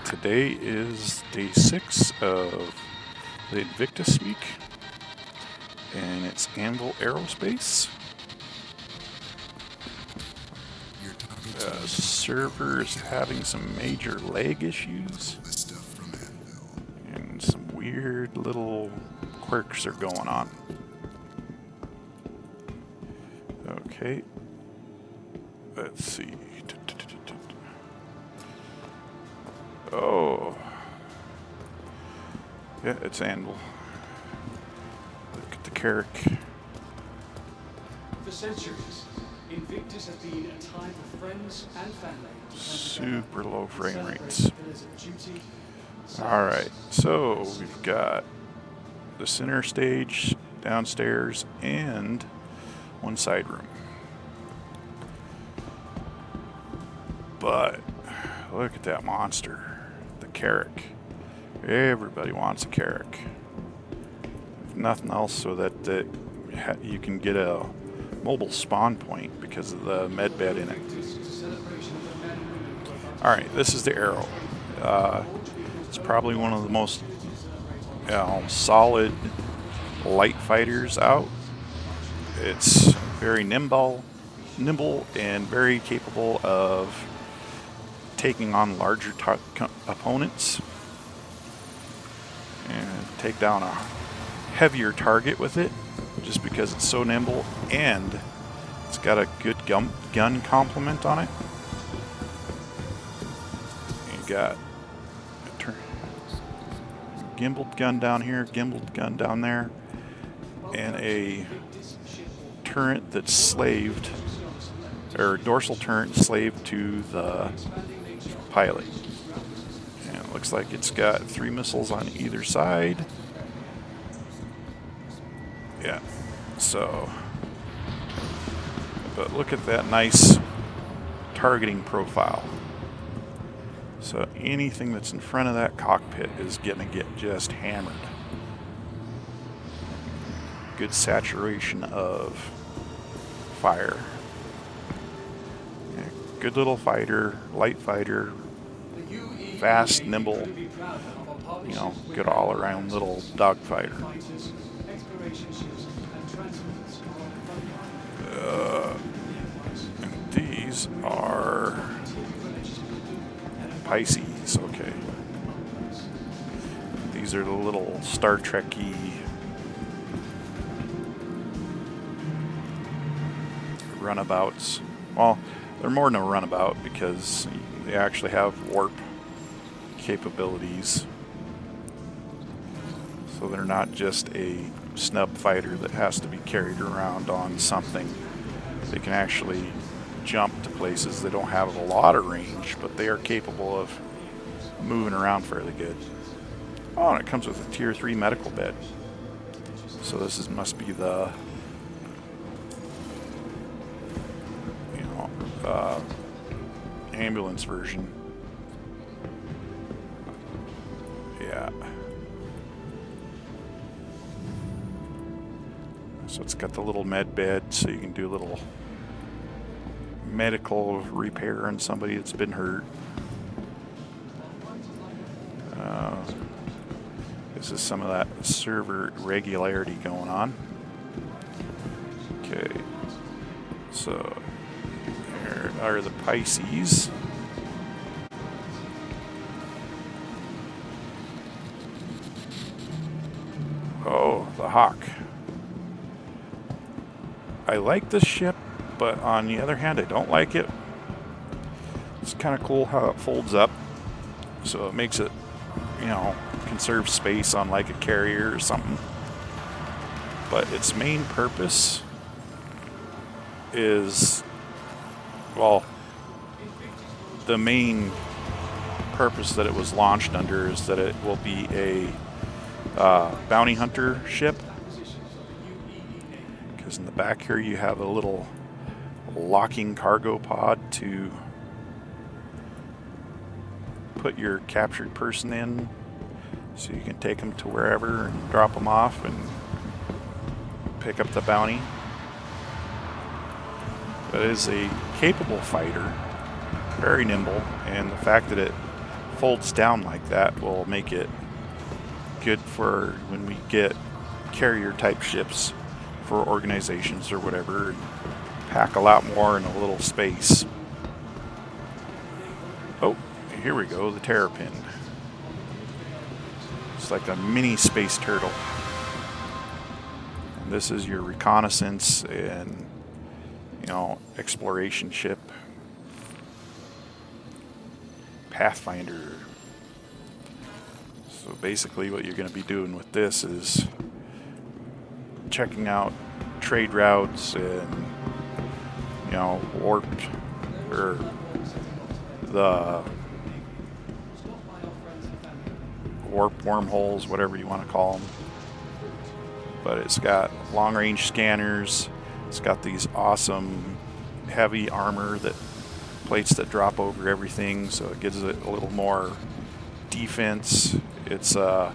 Today is day 6 of the Invictus week, and it's Anvil Aerospace. Server is having some major lag issues, and some weird little quirks are going on. Okay, let's see. Oh, yeah, it's Anvil. Look at the Carrick. For centuries, Invictus has been a time for friends and family. Super low frame rates. Alright, so we've got the center stage downstairs and one side room. But look at that monster, the Carrick. Everybody wants a Carrick. If nothing else, so that you can get a mobile spawn point because of the med bed in it. Alright, this is the Arrow. It's probably one of the most solid light fighters out. It's very nimble and very capable of taking on larger opponents and take down a heavier target with it, just because it's so nimble and it's got a good gun complement on it. You got a gimbaled gun down here, gimbaled gun down there, and a turret that's slaved, or dorsal turret slaved to the pilot. And it looks like it's got 3 missiles on either side. Yeah, so, but look at that nice targeting profile. So anything that's in front of that cockpit is going to get just hammered. Good saturation of fire. Yeah, good little fighter, light fighter, fast, nimble, good all around little dogfighter. And these are Pisces, okay. These are the little Star Trek-y runabouts. Well, they're more than a runabout because they actually have warp capabilities. So they're not just a snub fighter that has to be carried around on something. They can actually jump to places. They don't have a lot of range, but they are capable of moving around fairly good. Oh, and it comes with a tier 3 medical bed. So this must be the ambulance version. Yeah. So it's got the little med bed, so you can do a little medical repair on somebody that's been hurt. This is some of that server regularity going on. Okay, so here are the Pisces. Oh, the Hawk. I like this ship, but on the other hand, I don't like it. It's kind of cool how it folds up, so it makes it, conserve space on like a carrier or something. But its main purpose is, well, the main purpose that it was launched under is that it will be a bounty hunter ship. Because in the back here you have a little locking cargo pod to put your captured person in, so you can take them to wherever and drop them off and pick up the bounty. But it is a capable fighter, very nimble, and the fact that it folds down like that will make it good for when we get carrier type ships for organizations or whatever, and pack a lot more in a little space. Oh, here we go, the terrapin. It's like a mini space turtle. And this is your reconnaissance and, you know, exploration ship. Pathfinder. So basically what you're going to be doing with this is checking out trade routes and, you know, warped, or the warp wormholes, whatever you want to call them. But it's got long range scanners. It's got these awesome heavy armor that plates that drop over everything, so it gives it a little more defense. It's I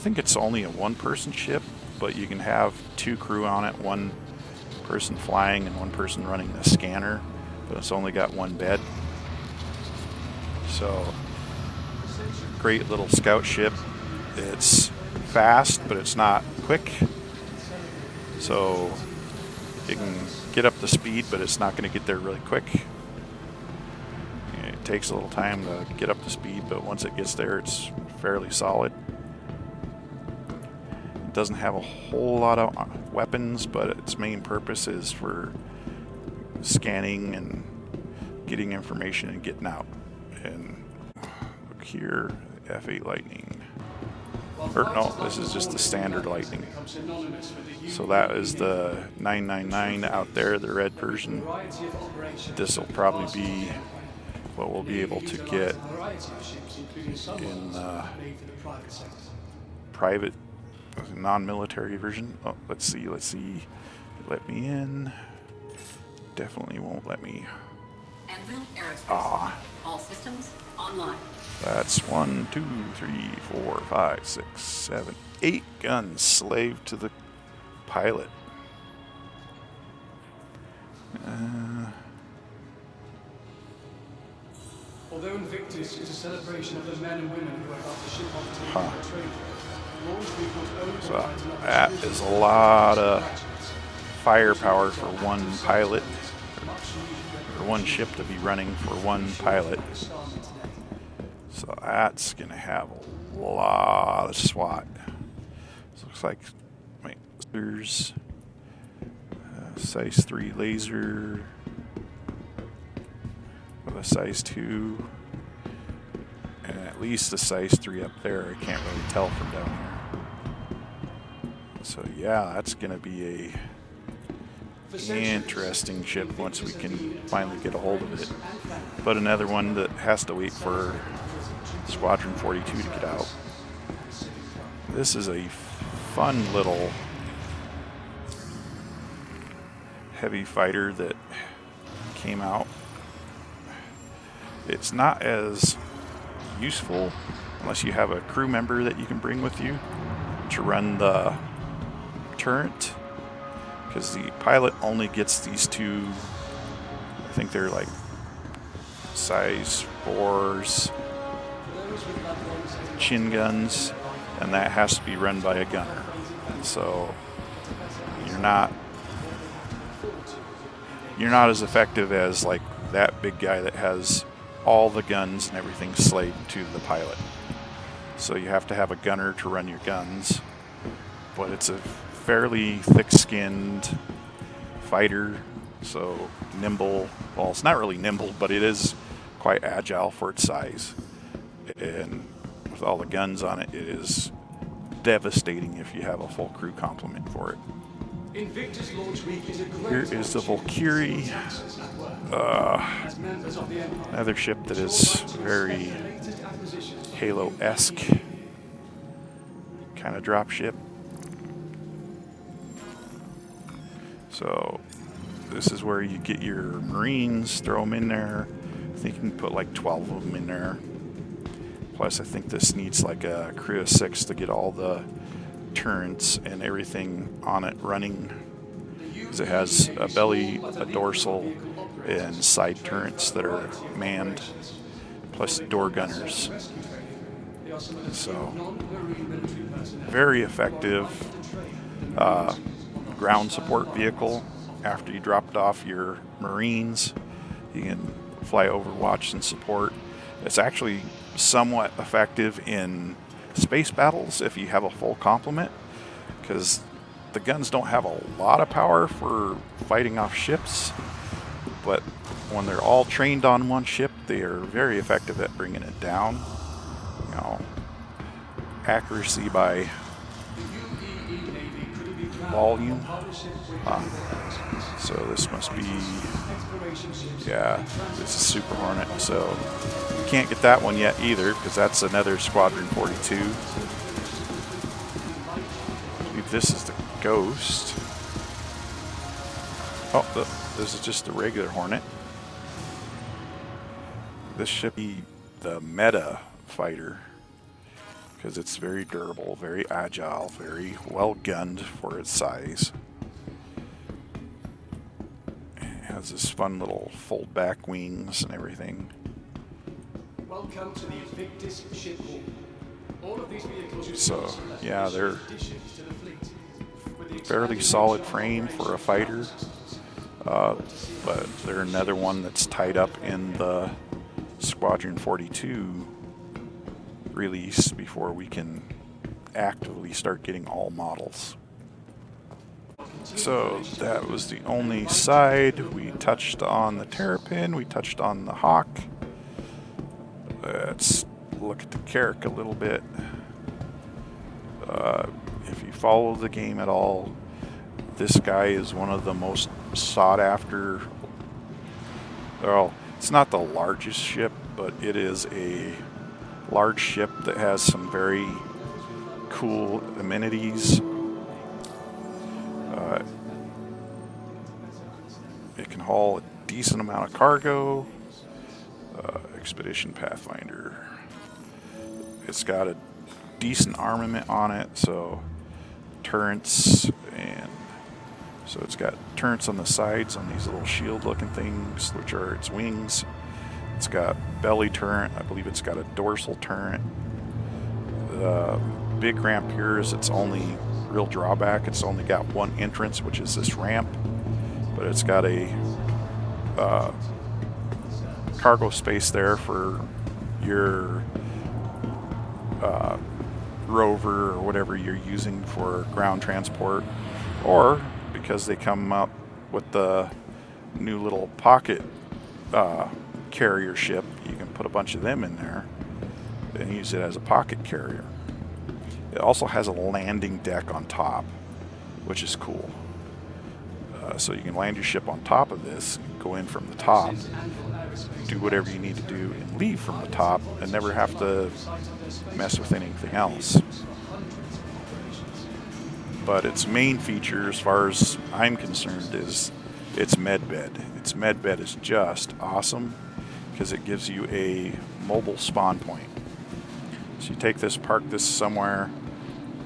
think it's only a one-person ship, but you can have 2 crew on it, 1 person flying and 1 person running the scanner, but it's only got 1 bed. So great little scout ship. It's fast, but it's not quick, so you can get up to speed, but it's not going to get there really quick. It takes a little time to get up to speed, but once it gets there, it's fairly solid. It doesn't have a whole lot of weapons, but its main purpose is for scanning and getting information and getting out. And look here, F8 Lightning. Or no, this is just the standard Lightning. So that is the 999 out there, the red version. This will probably be what we'll be able to get in private, non-military version. Oh, let's see. Let me in. Definitely won't let me. Anvil Aerospace. All systems online. That's 1, 2, 3, 4, 5, 6, 7, 8 guns slave to the pilot. Although Invictus is a celebration of the men and women who are about to ship off to the trade, launch week was only So provides an that opportunity is a lot of firepower for 1 pilot, or 1 ship to be running for 1 pilot. So that's going to have a lot of SWAT. So looks like, wait, there's size 3 laser with a size 2, and at least a size 3 up there. I can't really tell from down there. So yeah, that's going to be a interesting ship once we can finally get a hold of it. But another one that has to wait for Squadron 42 to get out. This is a fun little heavy fighter that came out. It's not as useful unless you have a crew member that you can bring with you to run the turret, because the pilot only gets these 2, I think they're like size 4s chin guns, and that has to be run by a gunner. So you're not as effective as like that big guy that has all the guns and everything slaved to the pilot. So you have to have a gunner to run your guns, but it's a fairly thick-skinned fighter, so nimble. Well, it's not really nimble, but it is quite agile for its size. And with all the guns on it, it is devastating if you have a full crew complement for it. Invictus launch week is a great Here is the Valkyrie, another ship that is very Halo-esque kind of drop ship. So this is where you get your Marines, throw them in there. I think you can put like 12 of them in there. Plus I think this needs like a crew of 6 to get all the turrets and everything on it running, because it has a belly, a dorsal, and side turrets that are manned. plus door gunners. Rescue training. They are some of the So, few non-marine military personnel very who are effective likely to train the Marines on the ground hostile support environment. vehicle. After you dropped off your Marines, you can fly over, watch, and support. It's actually somewhat effective in space battles if you have a full complement, because the guns don't have a lot of power for fighting off ships, but when they're all trained on one ship, they are very effective at bringing it down. You know, accuracy by The UEE Navy couldn't be prouder volume. of a partnership with Invictus. So this must be, Exploration ships yeah, and transit this is Super Hornet. So you can't get that one yet either, because that's another Squadron 42. I believe this is the Ghost. Oh, this is just the regular Hornet. This should be the meta fighter, because it's very durable, very agile, very well gunned for its size. It has this fun little fold back wings and everything. Welcome to the Invictus ship hall. All of these vehicles use So, select yeah, they're additions to the fleet. With the fairly expanding solid range of frame operations for a and fighter, systems, but they're another one that's tied up in the Squadron 42 release before we can actively start getting all models. So that was the only side. We touched on the Terrapin, we touched on the Hawk. Let's look at the Carrack a little bit. If you follow the game at all, this guy is one of the most sought after. Well, it's not the largest ship, but it is a large ship that has some very cool amenities. It can haul a decent amount of cargo. Expedition Pathfinder. It's got a decent armament on it, so turrets, and so it's got turrets on the sides on these little shield looking things, which are its wings. It's got belly turret. I believe it's got a dorsal turret. The big ramp here is its only real drawback. It's only got one entrance, which is this ramp, but it's got a cargo space there for your rover or whatever you're using for ground transport, or because they come up with the new little pocket carrier ship, you can put a bunch of them in there and use it as a pocket carrier. It also has a landing deck on top, which is cool. So you can land your ship on top of this, go in from the top, do whatever you need to do, and leave from the top, and never have to mess with anything else. But its main feature, as far as I'm concerned, is its medbed. Its medbed is just awesome because it gives you a mobile spawn point. So you take this, park this somewhere,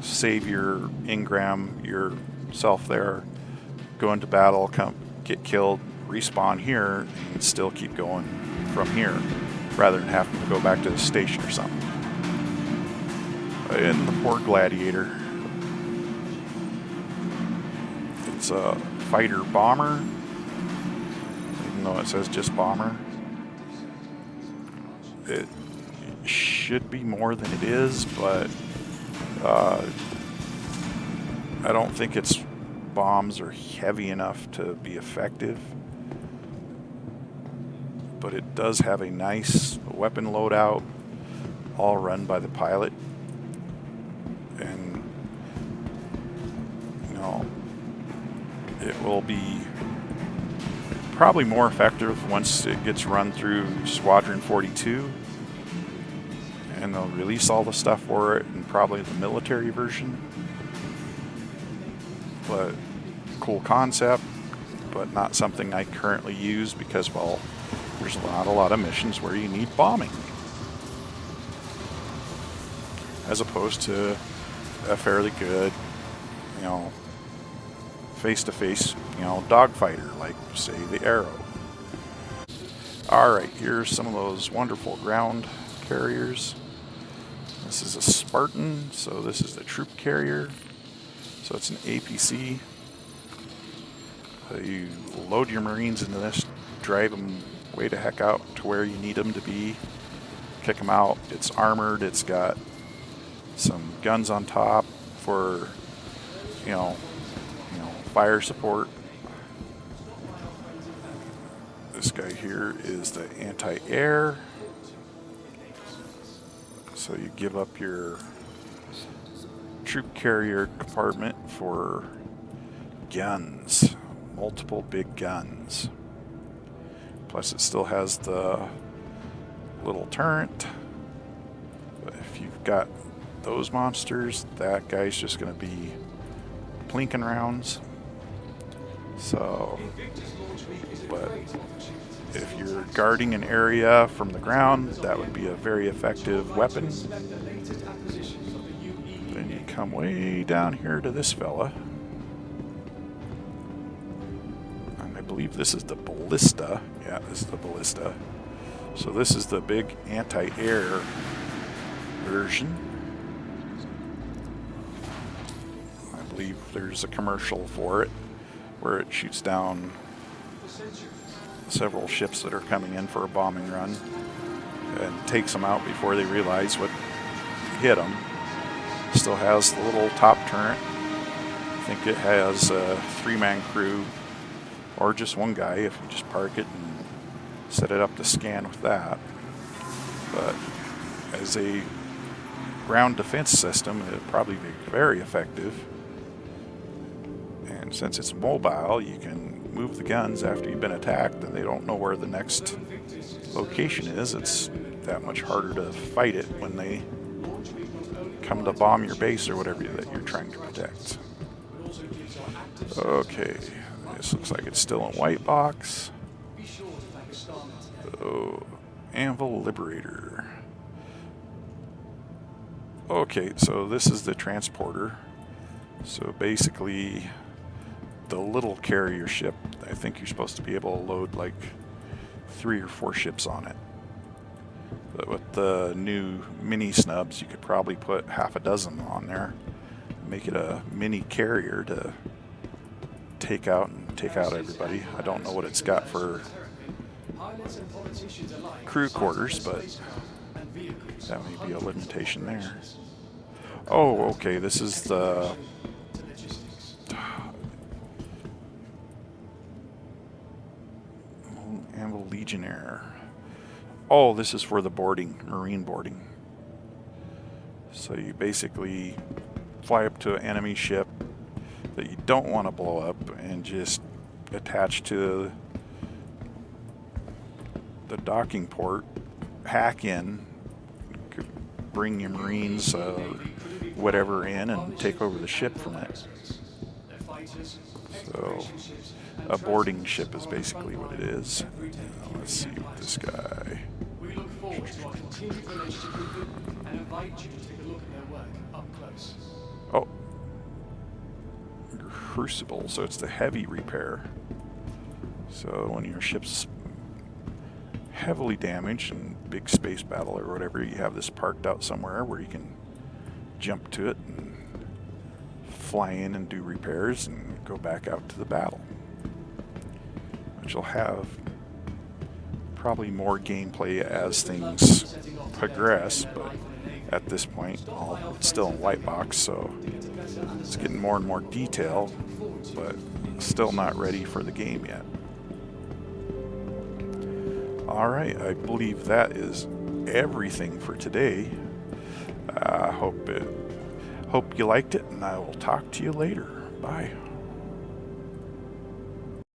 save your engram yourself there, go into battle, come get killed, respawn here, and still keep going from here, rather than having to go back to the station or something. And the poor Gladiator. It's a fighter bomber, even though it says just bomber. It should be more than it is, but I don't think its bombs are heavy enough to be effective. But it does have a nice weapon loadout, all run by the pilot. And, you know, it will be probably more effective once it gets run through Squadron 42. And they'll release all the stuff for it in probably the military version. But cool concept, but not something I currently use because, well, there's not a lot of missions where you need bombing, as opposed to a fairly good, you know, face-to-face, you know, dogfighter like, say, the Arrow. Alright, here's some of those wonderful ground carriers. This is a Spartan, so this is the troop carrier. So it's an APC. You load your Marines into this, drive them way the heck out to where you need them to be, kick them out. It's armored, it's got some guns on top for, you know, fire support. This guy here is the anti-air. So you give up your troop carrier compartment for guns, multiple big guns. Plus it still has the little turret. But if you've got those monsters, that guy's just going to be plinking rounds. So, but if you're guarding an area from the ground, that would be a very effective weapon. Then you come way down here to this fella. And I believe this is the ballista. Yeah, this is the ballista. So this is the big anti-air version. I believe there's a commercial for it where it shoots down several ships that are coming in for a bombing run and takes them out before they realize what hit them. Still has the little top turret. I think it has a 3-man crew or just one guy if you just park it and set it up to scan with that. But as a ground defense system, it would probably be very effective. And since it's mobile, you can move the guns after you've been attacked and they don't know where the next location is. It's that much harder to fight it when they come to bomb your base or whatever that you're trying to protect. Okay, this looks like it's still in white box. Oh, Anvil Liberator. Okay, so this is the transporter. So basically, the little carrier ship, I think you're supposed to be able to load like 3 or 4 ships on it. But with the new mini snubs, you could probably put half a dozen on there. Make it a mini carrier to take out everybody. I don't know what it's got for crew quarters, but that may be a limitation there. Oh, okay, this is the Anvil Legionnaire. Oh, this is for the boarding, marine boarding. So you basically fly up to an enemy ship that you don't want to blow up and just attach to the docking port, hack in, bring your Marines, whatever in, and take over the ship from it. So a boarding ship is basically what it is. Now, let's see what this guy. We look forward to our continued relationship with them and invite you to take a look at their work up close. Oh, Crucible. So it's the heavy repair. So when your ship's heavily damaged in big space battle or whatever, you have this parked out somewhere where you can jump to it and fly in and do repairs and go back out to the battle. Which will have probably more gameplay as things progress, but at this point it's still in white box, so it's getting more and more detail, but still not ready for the game yet. Alright, I believe that is everything for today. Hope you liked it, and I will talk to you later. Bye.